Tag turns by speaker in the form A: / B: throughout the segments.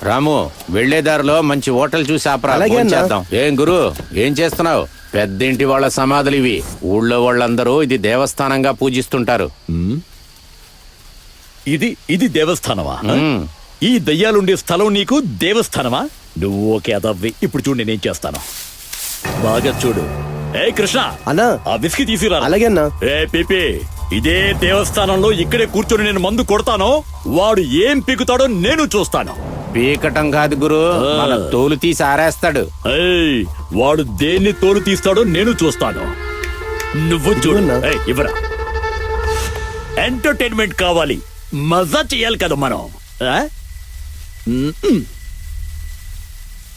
A: రాము వెళ్లేదారిలో మంచి హోటల్ చూసి ఆపరా,
B: అలాగే
A: ఫోన్
B: అన్నా.
A: చేద్దాం. ఏం గురు, ఏం చేస్తున్నావు? పెద్దింటి వాళ్ళ సమాధులు ఇవి. ఊళ్ళో వాళ్ళందరూ ఇది దేవస్థానంగా పూజిస్తుంటారు.
C: ఇది దేవస్థానమా? ఈ దయ్యాలుండే స్థలం నీకు దేవస్థానమా? నువ్వు ఓకే అదవ్వి. ఇప్పుడు చూడు నేనేం చేస్తాను. బాగా చూడు. ఏ కృష్ణ
B: అన్నా.
C: ఆ విస్కీ తీసుకురా.
B: అలాగే అన్నా.
C: ఏ పిపి, ఇదే దేవస్థానంలో ఇక్కడే కూర్చొని నేను మందు కొడతాను. వాడు ఏం పీకుతాడో నేను చూస్తాను.
A: పీకటం కాదు గురు, మన తోలు తీసి ఆరేస్తాడు.
C: ఏయ్, వాడు దేన్ని తోలు తీస్తాడో నేను చూస్తాను. నువ్వు చూడు.
B: ఇదిగోన్నా.
C: ఇవ్వరా. ఎంటర్టైన్మెంట్ కావాలి, మజా చేయాలి కదా మనం. ఆ?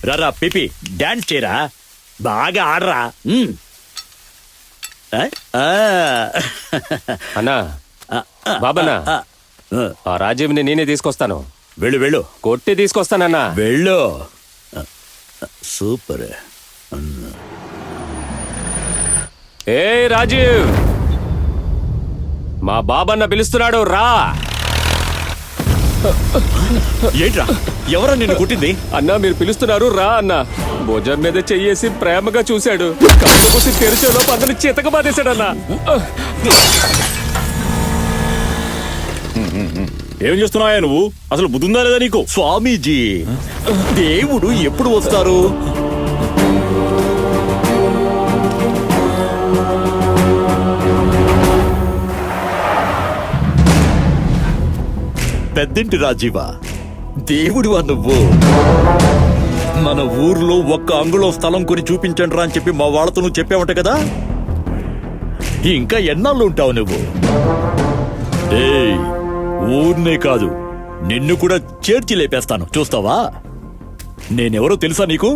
C: రారా పిపి, డాన్స్ చేయరా, బాగా ఆడరా.
D: అన్నా, బాబన్నా, ఆ రాజీవ్ని నేనే తీసుకొస్తాను.
C: వెళ్ళు వెళ్ళు,
D: కొట్టి తీసుకొస్తానన్నా.
C: వెళ్ళు. సూపర్.
D: ఏ రాజీవ్, మా బాబన్న పిలుస్తున్నాడు, రా.
C: ఏంట్రా, ఎవరో నిన్ను కుట్టింది?
D: అన్నా మీరు పిలుస్తున్నారు, రా అన్నా. భుజం మీద చెయ్యేసి ప్రేమగా చూశాడు. కళ్ళు మూసి తెరిచేలో పక్కన చితక బాధేశాడన్నా.
C: ఏం చేస్తున్నావా నువ్వు? అసలు బుద్ధుందా లేదా నీకు? స్వామీజీ, దేవుడు ఎప్పుడు వస్తారు? పెద్దింటి రాజీవా, దేవుడివా నువ్వు? మన ఊర్లో ఒక్క అంగుళం స్థలం కొని చూపించండి రా అని చెప్పి మా వాళ్ళతో నువ్వు చెప్పావంట కదా. ఇంకా ఎన్నాళ్ళు ఉంటావు నువ్వు? ఏయ్, ఊర్నే కాదు, నిన్ను కూడా చేర్చి లేపేస్తాను, చూస్తావా? నేనెవరో తెలుసా నీకు?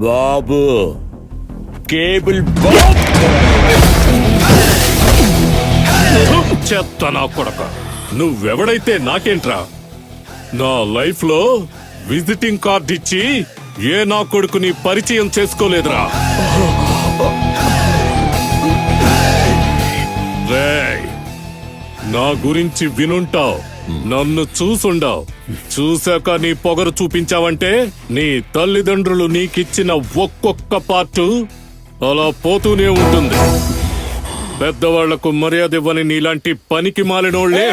C: బాబు, కేబుల్ బాబు.
E: చెత్త నా కొడక, నువ్వెవడైతే నాకేంట్రా? నా లైఫ్ లో విజిటింగ్ కార్డ్ ఇచ్చి ఏ నా కొడుకుని పరిచయం చేసుకోలేదురా. రేయ్, నా గురించి వినుంటావు, నన్ను చూసుండావు. చూశాక నీ పొగరు చూపించావంటే నీ తల్లిదండ్రులు నీకిచ్చిన ఒక్కొక్క పార్టు అలా పోతూనే ఉంటుంది. పెద్దవాళ్లకు మర్యాద ఇవ్వని నీలాంటి పనికి మాలినోళ్లే.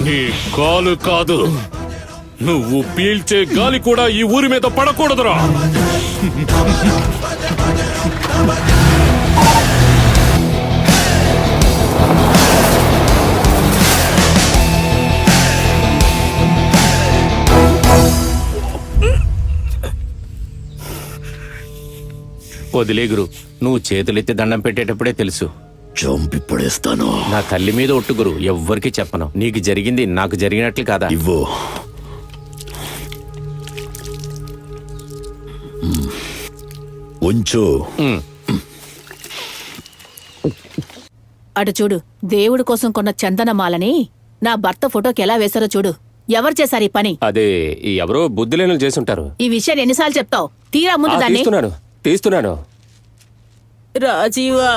E: నీ కాలు కాదు, నువ్వు పీల్చే గాలి కూడా ఈ ఊరి మీద పడకూడదురా.
A: వదిలే గురు, నువ్వు చేతులెత్తి దండం పెట్టేటప్పుడే తెలుసు.
C: చంపి పడేస్తాను.
A: నా తల్లి మీద ఒట్టు గురు, ఎవ్వరికి చెప్పను. నీకు జరిగింది నాకు జరిగినట్లు కాదా?
C: ఇవ్వు. ఉంచు.
F: అటు చూడు, దేవుడి కోసం కొన్న చందనమాలని నా భర్త ఫోటోకి ఎలా వేశారో చూడు. ఎవరు చేశారు ఈ పని?
D: అదే ఎవరో బుద్ధిలేనులు చేసుంటారు.
F: ఈ విషయాన్ని ఎన్నిసార్లు చెప్తావు? తీరా ముందు దాన్ని.
D: తీస్తున్నాను.
F: రాజీవా,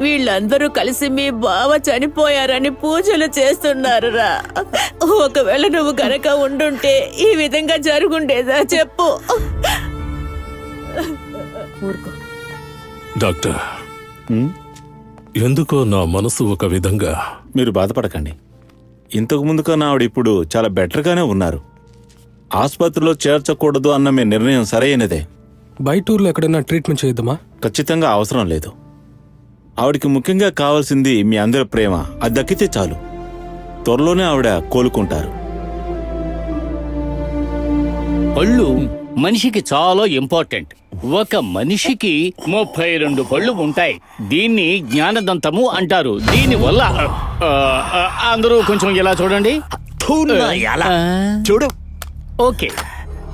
F: వీళ్ళందరూ కలిసి మీ బావ చనిపోయారని పూజలు చేస్తున్నారురా. ఒకవేళ నువ్వు గనక ఉండుంటే ఈ విధంగా జరుగుండేదా చెప్పు? ఊరుకో.
E: డాక్టర్, ఎందుకో నా మనసు ఒక విధంగా.
G: మీరు బాధపడకండి. ఇంతకు ముందు కన్నా ఆవిడ ఇప్పుడు చాలా బెటర్గానే ఉన్నారు. ఆసుపత్రిలో చేర్చకూడదు అన్న మీ నిర్ణయం సరైనదే.
H: బయట ఊర్లో ఎక్కడైనా ట్రీట్మెంట్ చేద్దామా?
G: ఖచ్చితంగా అవసరం లేదు. ఆవిడికి ముఖ్యంగా కావాల్సింది మీ అందరి ప్రేమ. అది దక్కితే చాలు. త్వరలోనే ఆవిడ కోలుకుంటారు.
I: పళ్ళు మనిషికి చాలా ఇంపార్టెంట్. ఒక మనిషికి 32 పళ్ళు ఉంటాయి. దీన్ని జ్ఞానదంతము అంటారు. దీని వల్ల అందరూ కొంచెం ఇలా చూడండి.
C: చూడు.
I: Okay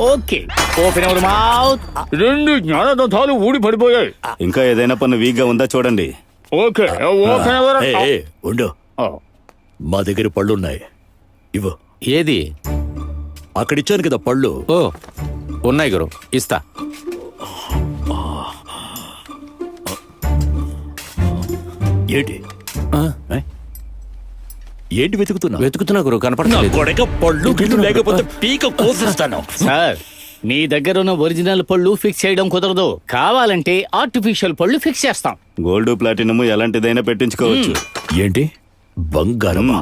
I: okay, open your mouth. 2 జ్ఞానదంతాలు ఊడి పడిపోయాయి.
G: ఇంకా ఏదైనా పన్ను వీక్గా ఉందా చూడండి.
I: Okay, open your.
C: ఉండు, మా దగ్గర పళ్ళున్నాయి. ఇవ్వు.
A: ఏది?
C: అక్కడిచ్చాను కదా పళ్ళు.
A: ఓ, ఉన్నాయి గురు, ఇస్తా.
C: ఏంటి ఏ? ఏంటి వెతుకుతున్నా
A: వెతుకుతున్నా గురు
C: నా
A: కనపడలేదు.
C: కొడక పళ్ళు గిళ్ళు లేకపోతే పీక కోసిస్తాను.
I: సార్ నీ దగ్గర ఉన్న ఒరిజినల్ పళ్ళు ఫిక్స్ చేయడం కుదరదు. కావాలంటే ఆర్టిఫిషియల్ పళ్ళు ఫిక్స్ చేస్తాం.
B: గోల్డ్ ప్లాటినం ఎలాంటిదైనా పెట్టించుకోవచ్చు.
C: ఏంటి బంగారమా?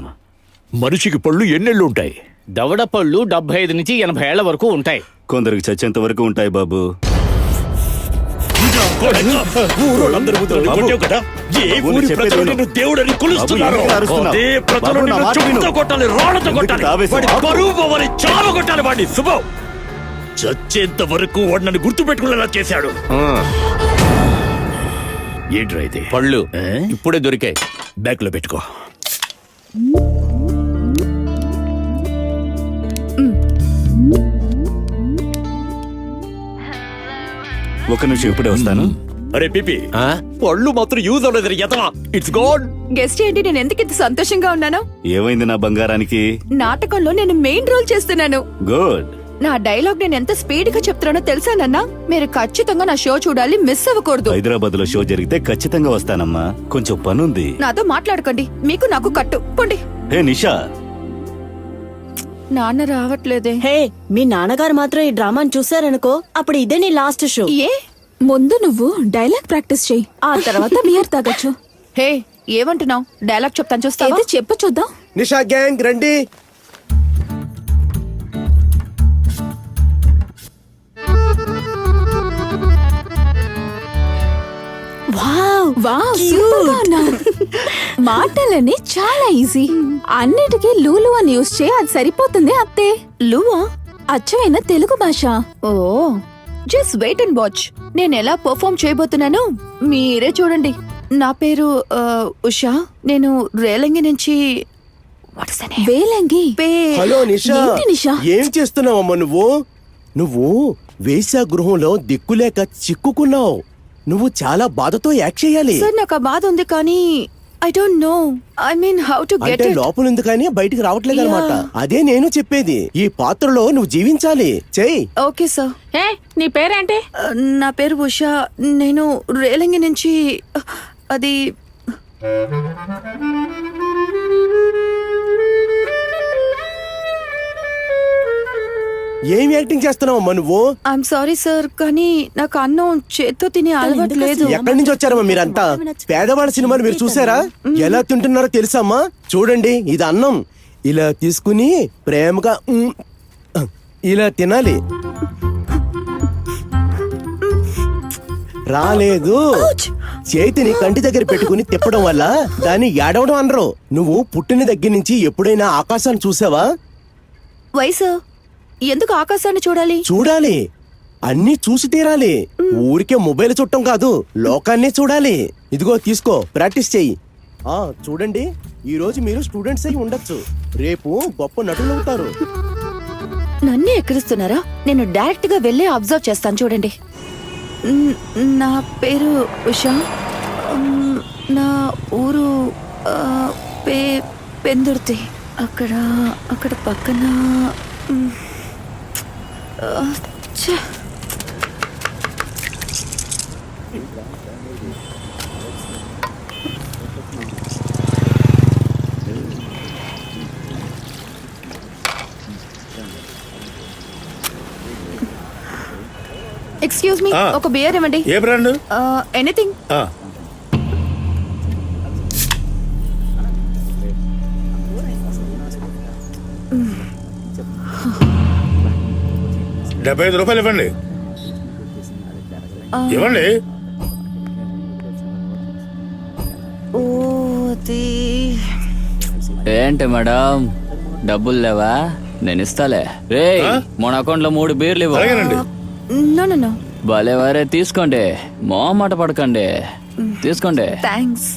C: మనిషికి పళ్ళు ఎన్నెళ్ళు ఉంటాయి?
I: దవడ పళ్ళు 75 నుంచి 80 ఏళ్ల వరకు ఉంటాయి.
B: కొందరికి చచ్చేంత వరకు ఉంటాయి బాబు.
C: ఊరోళ్ళందరి ముందు నన్ను కొట్టావు కదా? ఏ
B: బాబు,
C: ఊరి
B: నేను చెప్పేది
C: ప్రజలు
B: విను.
C: నిన్ను దేవుడని కొలుస్తున్నారు.
B: బాబు, ఎందుకు అరుస్తున్నావు?
C: అదే ప్రజలు
B: బాబు, నా
C: నిన్ను
B: మాట విను.
C: చెప్పుతో కొట్టాలి, రాళ్లతో
B: ఎందుకు
C: కొట్టాలి.
B: ఆవేశం?
C: వాడి
B: ఆపు.
C: పరువు పోవాలి, చావ కొట్టాలి వాడిని. శుభం చచ్చేంత వరకు వాడు నన్ను గుర్తు పెట్టుకునేలా చేశాడు. ఏంట్రా ఇది?
A: పళ్ళు
C: ఏ?
A: ఇప్పుడే దొరికాయి.
C: బ్యాగ్ లో పెట్టుకో.
B: ఒక నిమిషం ఇప్పుడే వస్తాను.
C: అరే పిపి,
A: ఆ?
C: పళ్ళు మాత్రం యూజ్ అవ్వలేదు. ఎతవా, ఇట్స్ గాడ్.
J: గెస్ట్ ఏంటి, నేను ఎందుకు ఇంత సంతోషంగా ఉన్నాను?
B: ఏమైంది నా బంగారానికి?
J: నాటకంలో నేను మెయిన్ రోల్ చేస్తున్నాను.
B: గుడ్.
J: నా డైలాగ్ నేను ఎంత స్పీడ్ గా చెప్తున్నానో తెలుసానన్నా? మీరు ఖచ్చితంగా నా షో చూడాలి, మిస్ అవ్వకూడదు.
B: హైదరాబాద్ లో షో జరిగితే ఖచ్చితంగా వస్తానమ్మా. కొంచెం పనుంది.
J: నాతో మాట్లాడకండి, మీకు నాకు కట్టు. పోండి.
B: హే నిషా,
J: నాన్న రావట్లేదే.
F: హే, మీ నాన్నగారు మాత్రం ఈ డ్రామాని చూసారనుకో, అప్పుడు ఇదే నీ లాస్ట్ షో.
J: ఏ ముందు నువ్వు డైలాగ్ ప్రాక్టీస్ చెయ్యి, ఆ తర్వాత బియర్ తాగొచ్చు. హే ఏమంటున్నావు? డైలాగ్ చెప్తాను, చూస్తావా? చెప్పు చూద్దాం.
K: నిషా గ్యాంగ్ రండి.
J: వావ్, సూపర్ గా ఉన్నావు. మాటలని చాలా ఈజీ. అన్నిటికీ లూలు అని యూస్ చేయి, అది సరిపోతుంది అత్తే. లూవా అచ్చమైన తెలుగు భాష. ఓ జస్ట్ వెయిట్ అండ్ వాచ్. నేను ఎలా పర్ఫామ్ చేయబోతున్నాను మీరే చూడండి. నా పేరు ఉషా. నేను రేలంగి నుంచి. వేలంగి.
K: హలో నిషా,
J: ఏంటి నిషా?
K: ఏం చేస్తున్నావమ్మా నువ్వు? నువ్వు వేశ్యా గృహంలో దిక్కులేక చిక్కుకున్నావు. నువ్వు చాలా బాధతో యాక్ట్ చేయాలి.
J: సార్ నాకు ఆ బాధ ఉంది కానీ I don't know, I mean how to get
K: అంటే
J: ఇట్.
K: లోపల ఉంది కానీ బయటికి రావట్లేదు అనమాట.
J: Yeah.
K: అదే నేను చెప్పేది. ఈ పాత్రలో నువ్వు జీవించాలి. చెయ్యి.
J: Okay sir.
F: హే, నీ పేరేంటి?
J: నా పేరు ఉషా. నేను రేలంగి నుంచి. అది
K: ఏం యాక్టింగ్ చేస్తున్నావమ్మా నువ్వు?
J: ఐఎమ్ సారీ సార్, కానీ నాకు అన్నం చేత్తో తినే అలవాటు లేదు.
K: ఎక్కడి నుంచి వచ్చారమ్మా మీరంతా? పేదవాళ్ళ సినిమాలు మీరు చూసారా? ఎలా తింటున్నారో తెలుసమ్మా? చూడండి, ఇది అన్నం. ఇలా తీసుకుని ప్రేమగా ఇలా తినాలి. రాలేదు. చేతిని కంటి దగ్గర పెట్టుకుని తిప్పడం వల్ల దాన్ని ఏడవడం అనరు. నువ్వు పుట్టిన దగ్గర నుంచి ఎప్పుడైనా ఆకాశాన్ని చూసావా?
J: వయసు ఎందుకు ఆకాశాన్ని చూడాలి?
K: చూడాలి, అన్ని చూసి తీరాలి. ఊరికే మొబైల్ చుట్టం కాదు, లోకాన్ని చూడాలి. ఇదిగో తీసుకో, ప్రాక్టీస్ చెయ్యి. చూడండి, ఈ రోజు మీరు స్టూడెంట్స్ అయి ఉండొచ్చు, రేపు గొప్ప నటులవుతారు.
J: నన్నే ఎక్కిరిస్తున్నారా? నేను డైరెక్ట్ గా వెళ్ళి అబ్జర్వ్ చేస్తాను, చూడండి. నా పేరు ఉషా. నా ఊరు పెందుర్తి. అక్కడ పక్కన. ఎక్స్క్యూజ్ మీ, ఒక బియర్ ఇవ్వండి.
E: ఏ బ్రాండ్?
J: ఎనీథింగ్.
E: ₹75 ఇవ్వండి. ఇవ్వండి.
I: ఏంటి మేడం, డబ్బులు లేవా? నేను ఇస్తాలే. రే, మన అకౌంట్ లో 3 బీర్లు ఇవ్వు.
J: No no no.
I: భలే వారే, తీసుకోండి, మొహమాట పడకండి, తీసుకోండి.
J: థ్యాంక్స్.